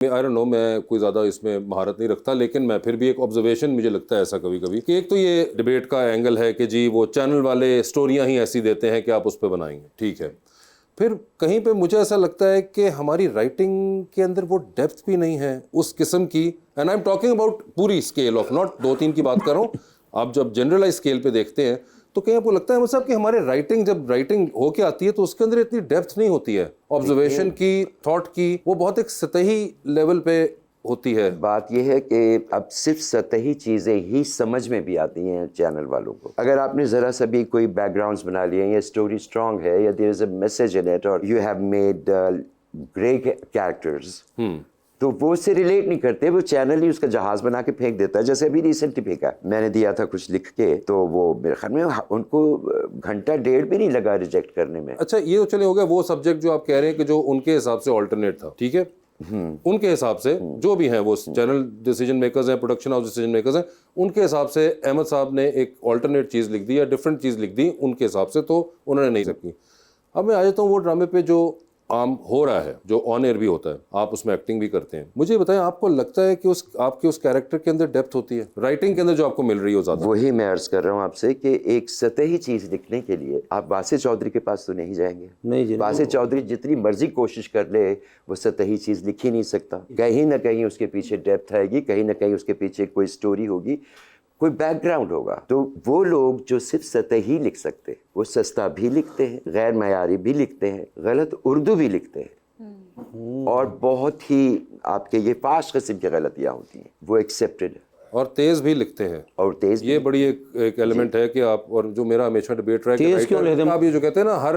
I don't know, मैं कोई ज़्यादा इसमें महारत नहीं रखता, लेकिन मैं फिर भी एक ऑब्जर्वेशन मुझे लगता है ऐसा कभी कभी कि एक तो ये डिबेट का एंगल है कि जी वो चैनल वाले स्टोरियाँ ही ऐसी देते हैं कि आप उस पर बनाएंगे, ठीक है। फिर कहीं पे मुझे ऐसा लगता है कि हमारी राइटिंग के अंदर वो डेप्थ भी नहीं है उस किस्म की, and I am talking about पूरी स्केल ऑफ, नॉट 2-3 की बात कर रहा हूँ। आप जब जनरलाइज स्केल पे देखते हैं तो कहीं आपको लगता है मतलब कि हमारे राइटिंग जब राइटिंग होके आती है तो उसके अंदर इतनी डेप्थ नहीं होती है ऑब्जर्वेशन की, थॉट की, वो बहुत एक सतही लेवल पे होती है। बात यह है कि अब सिर्फ सतही चीज़ें ही समझ में भी आती हैं चैनल वालों को। अगर आपने ज़रा सा भी कोई बैकग्राउंड्स बना लिए, या स्टोरी स्ट्रॉन्ग है, या there is a message in it, और you have made great characters, तो वो उससे रिलेट नहीं करते, वो चैनल ही उसका जहाज बना के फेंक देता है। जैसे अभी रिसेंटली फेंका, मैंने दिया था कुछ लिख के, तो वो मेरे ख्याल में उनको घंटा डेढ़ भी नहीं लगा रिजेक्ट करने में। अच्छा, ये तो चले हो गया वो सब्जेक्ट जो आप कह रहे हैं कि जो उनके हिसाब से ऑल्टरनेट था, ठीक है। उनके हिसाब से जो भी हैं वो चैनल डिसीजन मेकर्स हैं, प्रोडक्शन हाउस डिसीजन मेकर्स हैं, उनके हिसाब से अहमद साहब ने एक ऑल्टरनेट चीज़ लिख दी या डिफरेंट चीज़ लिख दी उनके हिसाब से, तो उन्होंने नहीं सकी। अब मैं आ जाता हूँ वो ड्रामे पे जो आम हो रहा है, जो ऑन एयर भी होता है, आप उसमें एक्टिंग भी करते हैं। मुझे बताएं, आपको लगता है कि आपके उस कैरेक्टर के अंदर डेप्थ होती है राइटिंग के अंदर जो आपको मिल रही हो ज़्यादा? वही मैं अर्ज कर रहा हूँ आपसे कि एक सतही चीज़ लिखने के लिए आप वासिफ चौधरी के पास तो नहीं जाएंगे। नहीं जी, वासिफ चौधरी जितनी मर्जी कोशिश कर ले, वो सतही चीज़ लिख ही नहीं सकता। कहीं ना कहीं उसके पीछे डेप्थ आएगी, कहीं ना कहीं उसके पीछे कोई स्टोरी होगी, कोई बैकग्राउंड होगा। तो वो लोग जो सिर्फ सतही लिख सकते, वो सस्ता भी लिखते हैं, गैर मयारी भी लिखते हैं, गलत उर्दू भी लिखते हैं, और बहुत ही आपके ये 5 किस्म की गलतियां होती हैं, वो एक्सेप्टेड है। और तेज भी लिखते हैं, और तेज ये बड़ी एक एलिमेंट है कि आप, और जो मेरा हमेशा डिबेट रहा है कि आप ये जो कहते हैं ना हर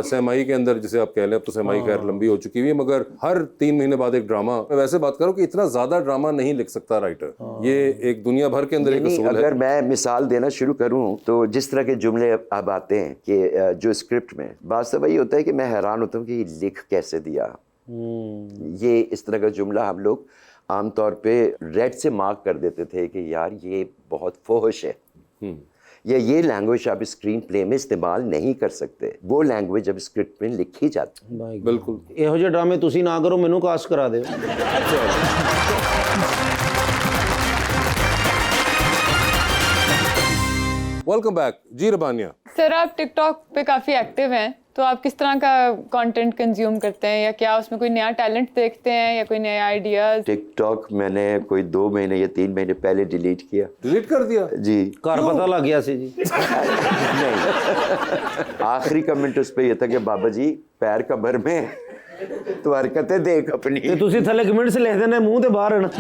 सहमाई के अंदर, जिसे आप कह लें, अब तो सहमाई खैर लंबी हो चुकी हुई है, मगर हर 3 महीने बाद एक ड्रामा। मैं वैसे बात करूं कि इतना ज्यादा ड्रामा नहीं लिख सकता राइटर, ये एक दुनिया भर के अंदर एक असूल है। अगर मैं मिसाल देना शुरू करूं तो जिस तरह के जुमले अब आते हैं कि जो स्क्रिप्ट में, वास्तव यही होता है कि मैं हैरान होता हूँ कि लिख कैसे दिया। ये इस तरह का जुमला हम लोग आमतौर पे रेड से मार्क कर देते थे कि यार ये बहुत फोहश है, या ये लैंग्वेज आप स्क्रीन प्ले में इस्तेमाल नहीं कर सकते, वो लैंग्वेज अब स्क्रिप्ट में लिखी जाती है। बिल्कुल, ਇਹੋ ਜਿਹੇ ਡਰਾਮੇ ਤੁਸੀਂ ਨਾ ਕਰੋ, ਮੈਨੂੰ ਕਾਸਟ ਕਰਾ ਦਿਓ। वेलकम बैक जी रबानिया। सर, आप टिकटॉक पे काफ़ी एक्टिव हैं, तो आप किस तरह का कंटेंट कंज्यूम करते हैं, या क्या उसमें कोई नया टैलेंट देखते हैं या कोई नया आइडियाज? टिकटॉक मैंने कोई 2 महीने या 3 महीने पहले डिलीट किया। डिलीट कर दिया जी? घर पता लग गया सी जी। नहीं, आखिरी कमेंट उस पे ये था कि बाबा जी पैर कब्र में तो हरकतें देख अपनी। ਤੇ ਤੁਸੀਂ ਥੱਲੇ ਕਮੈਂਟਸ ਲਿਖ ਦੇਣੇ ਮੂੰਹ ਤੇ ਬਾਹਰ ਹਨ।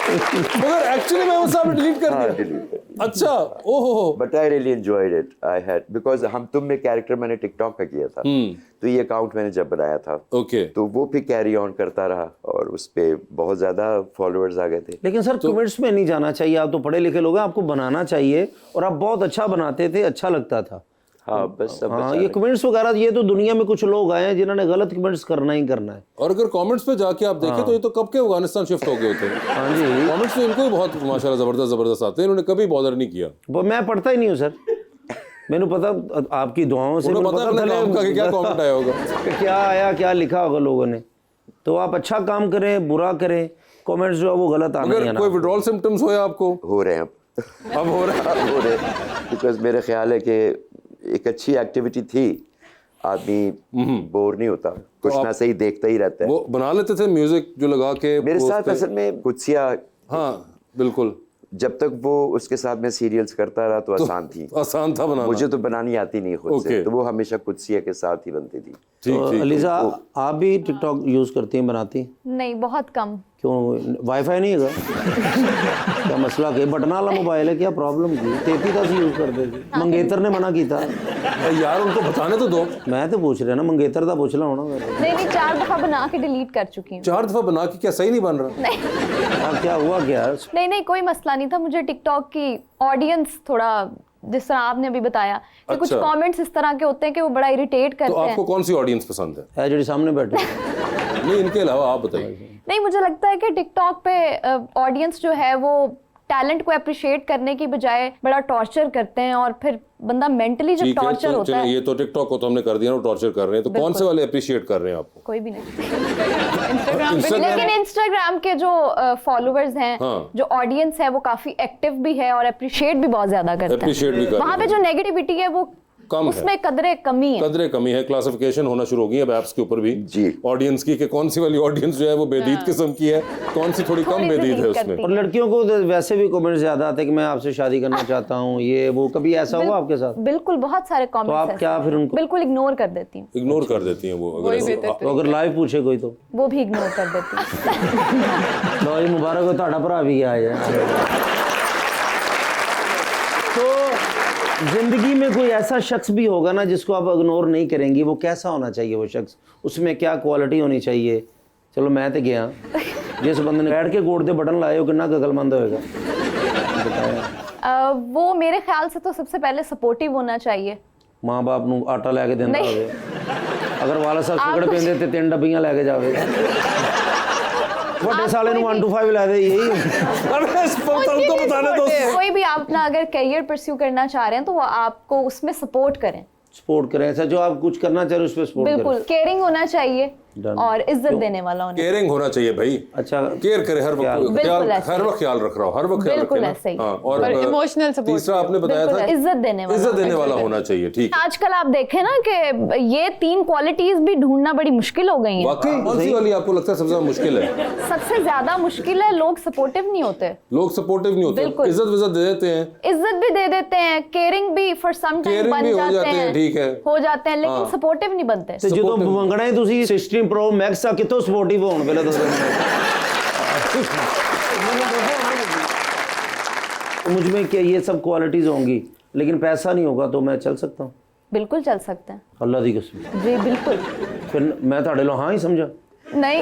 मगर एक्चुअली मैं वो सब डिलीट कर दिया। डिलीट कर दिया। अच्छा, ओहो। But I really enjoyed it. I had, because हम तुम में कैरेक्टर मैंने टिकटॉक का किया था, तो ये अकाउंट मैंने जब बनाया था, ओके, तो वो भी कैरी ऑन करता रहा और उस पे बहुत ज्यादा फॉलोअर्स आ गए थे। लेकिन सर कमेंट्स में नहीं जाना चाहिए, आप तो पढ़े लिखे लोग हैं, आपको बनाना चाहिए, और आप बहुत अच्छा बनाते थे, अच्छा लगता था। हाँ बस सब हाँ, ये कमेंट्स वगैरह, ये तो दुनिया में कुछ लोग आए हैं जिन्होंने गलत कमेंट्स करना ही करना है। और अगर कमेंट्स पे जाके आप देखें तो ये तो कब के अफगानिस्तान शिफ्ट हो गए होते हैं। हाँ जी, कमेंट्स तो इनको भी बहुत माशाल्लाह जबरदस्त आते हैं, इन्होंने कभी बॉदर नहीं किया। वो मैं पढ़ता ही नहीं हूँ सर, मैंने पता आपकी दुआओं से पता है क्या कमेंट आया होगा, क्या आया, क्या लिखा होगा लोगों ने। तो आप अच्छा काम करें, बुरा करें, कमेंट्स जो है वो गलत आना है। कोई विड्रॉल सिम्टम्स हो या आपको? हो रहे हैं अब हो रहे हैं, बिकॉज मेरा ख्याल है कि एक अच्छी एक्टिविटी थी, आदमी बोर नहीं होता, कुछ ना सही देखता ही रहता है। वो बना लेते थे म्यूजिक जो लगा के मेरे साथ असल में कुत्सिया, हाँ बिल्कुल, जब तक वो उसके साथ में सीरियल्स करता रहा तो आसान थी, आसान था बनाना। मुझे तो बनानी आती नहीं खुद से, तो वो हमेशा कुत्सिया के साथ ही बनती थी। तो अलीजा, आप भी टिकटॉक यूज करती हैं, बनाती? नहीं, बहुत कम। क्यों, वाईफाई नहीं है क्या मसला? के बटन वाला मोबाइल है, क्या प्रॉब्लम की? 33 यूज करते थे, मंगेतर ने मना किया यार, उनको बताने तो दो। मैं तो पूछ रहा ना, मंगेतर का पूछ ला होना। नहीं, 4 दफा बना के डिलीट कर चुकी हूँ। 4 दफा बना के क्या सही नहीं बन रहा? नहीं, क्या हुआ क्या? नहीं, कोई मसला नहीं था। मुझे टिकटॉक की ऑडियंस थोड़ा, जिस तरह आपने अभी बताया कि कुछ कमेंट्स इस तरह के होते हैं कि वो बड़ा इरिटेट करते हैं। तो आपको कौन सी ऑडियंस पसंद है? जो सामने बैठे। नहीं, इनके अलावा आप बताइए। नहीं, मुझे लगता है कि टिकटॉक पे ऑडियंस जो है वो टैलेंट को अप्रिशिएट करने की बजाय बड़ा टॉर्चर करते हैं, और फिर बंदा मेंटली जब ठीक है, टॉर्चर तो होता चलिए, है। ये तो टिकटॉक को तो हमने कर दिया ना, टॉर्चर कर रहे हैं, तो कौन से वाले अप्रिशिएट कर रहे हैं आपको? कोई भी नहीं। इंस्टाग्राम पे लेकिन इंस्टाग्राम के जो फॉलोअर्स हैं, हाँ। जो ऑडियंस है, वो काफी एक्टिव भी है और अप्रिशिएट भी बहुत ज्यादा करता Appreciate भी है। कर वहाँ रहे पे जो नेगेटिविटी है वो कम है। उसमें कदरे कमी है। कदरे कमी है, क्लासिफिकेशन होना शुरू हो गई है अब ऐप्स के ऊपर भी जी। ऑडियंस की, कि कौन सी वाली ऑडियंस जो है वो बेदीद किस्म की है, कौन सी थोड़ी कम थोड़ी सी बेदीद है लीक उसमें। करती और लड़कियों को वैसे भी कमेंट्स ज्यादा आते हैं कि मैं आपसे शादी करना चाहता हूँ, ये वो। कभी ऐसा हुआ आपके साथ? बिल्कुल, बहुत सारे तो आप कमेंट्स क्या फिर उनको बिल्कुल इग्नोर कर देती हूँ। इग्नोर कर देती हैं वो वही अगर बेहतर तो अगर लाइव पूछे कोई तो वो भी इग्नोर कर देती हूँ। लो जी मुबारक हो, ਤੁਹਾਡਾ ਭਰਾ भी गया है। तो जिंदगी में कोई ऐसा शख्स भी होगा ना जिसको आप इग्नोर नहीं करेंगी, वो कैसा होना चाहिए वो शख्स, उसमें क्या क्वालिटी होनी चाहिए? चलो मैं तो गया जिस बंदे ने बैठ के गोड़ दे बटन लाए हो कितना अकलमंद होएगा, बताया। वो मेरे ख्याल से तो सबसे पहले सपोर्टिव होना चाहिए। माँ बाप ਨੂੰ ਆਟਾ ਲੈ ਕੇ ਦਿੰਦਾ नहीं। ਹੋਵੇ, ਅਗਰ ਵਾਲਾ ਸਾਹਿਬ ਸਿਗਰਟ ਪੀਂਦੇ ਤੇ 3 ਡੱਬੀਆਂ ਲੈ ਕੇ ਜਾਵੇ, ਵੱਡੇ ਸਾਲੇ ਨੂੰ 1 to 5 ਲੈ ਦੇ, यही तुमको बताने दो। कोई भी आप अपना अगर करियर परस्यू करना चाह रहे हैं तो वो आपको उसमें सपोर्ट करें, सपोर्ट करें, ऐसा जो आप कुछ करना चाह रहे हो उस पर सपोर्ट करें। बिल्कुल। केयरिंग होना चाहिए Done। और इज्जत देने वाला होना। केयरिंग होना चाहिए भाई, अच्छा केयर करे हर वक्त, बिल्कुल ख्याल ऐसे। हर वक्त ख्याल रख रहा हो, हर वक्त ख्याल बिल्कुल रखे ना। ऐसे ही। हाँ, और emotional support तीसरा आपने बताया बिल्कुल था इज्जत देने वाला इज्जत देने होना वाला चाहिए। होना चाहिए, ठीक है। आजकल आप देखें ना कि ये 3 क्वालिटीज भी ढूंढना बड़ी मुश्किल हो गई हैं। वाकई कौन सी वाली आपको लगता है सबसे ज्यादा मुश्किल है? सबसे ज्यादा मुश्किल है, लोग सपोर्टिव नहीं होते, लोग सपोर्टिव नहीं होते, बिल्कुल। इज्जत विज्जत दे देते हैं, इज्जत भी दे देते हैं, केयरिंग भी फॉर सम टाइम Caring बन भी हो जाते जाते हैं, हैं, ठीक है। हो जाते हैं, लेकिन हाँ। सपोर्टिव नहीं बनते। ਤੇ ਜਦੋਂ ਮੰਗਣਾ ਹੈ ਤੁਸੀਂ 16 Pro Max ਆ ਕਿਤੋਂ ਸਪੋਰਟਿਵ ਹੋਣ ਪਹਿਲਾਂ ਦੱਸੋ। मुझ में क्या ये सब क्वालिटीज होंगी, लेकिन पैसा नहीं होगा तो मैं चल सकता हूँ? बिल्कुल चल सकते हैं अल्लाह दी कसम। जी, बिल्कुल फिर मैं ਤੁਹਾਡੇ ਲੋ हाँ ही समझा। नहीं।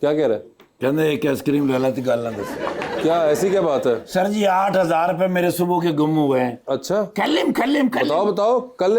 क्या कह रहे हैं? ਕਹਿੰਦੇ ਇੱਕ ਆਈਸਕ੍ਰੀਮ ਲੈ ਲਾ ਤੇ ਗੱਲ ਨਾ ਦੱਸ। क्या ऐसी क्या बात है? सर जी 8000 रुपए मेरे सुबह के गुम हुए हैं। अच्छा कलिम कलिम बताओ कलिम बताओ कल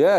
Yeah.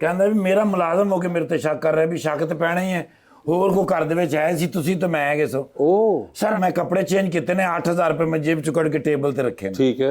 ਕਹਿੰਦਾ ਵੀ ਮੇਰਾ ਮੁਲਾਜ਼ਮ ਹੋ ਕੇ ਮੇਰੇ ਤੇ ਸ਼ੱਕ ਕਰ ਰਿਹਾ, ਵੀ ਸ਼ੱਕ ਤੇ ਪੈਣਾ ਹੀ ਹੈ, ਹੋਰ ਕੋ ਘਰ ਦੇ ਵਿੱਚ ਆਏ ਸੀ ਤੁਸੀਂ ਤਾਂ ਮੈਂ ਹੈਗੇ ਸੋ। ओ ਸਰ ਮੈਂ ਕੱਪੜੇ ਚੇਂਜ ਕੀਤੇ ਨੇ, 8000 रुपए मैं जेब चुकड़ के टेबल ते रखे ने। ठीक है।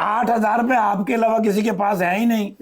8000 रुपए आपके अलावा किसी के पास है ही नहीं।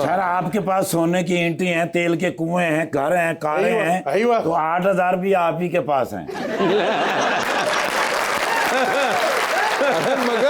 सर आपके पास सोने की ईंटें हैं, तेल के कुएं हैं, घर हैं, कारें अय्वा, हैं, अय्वा। तो 8000 भी आप ही के पास हैं।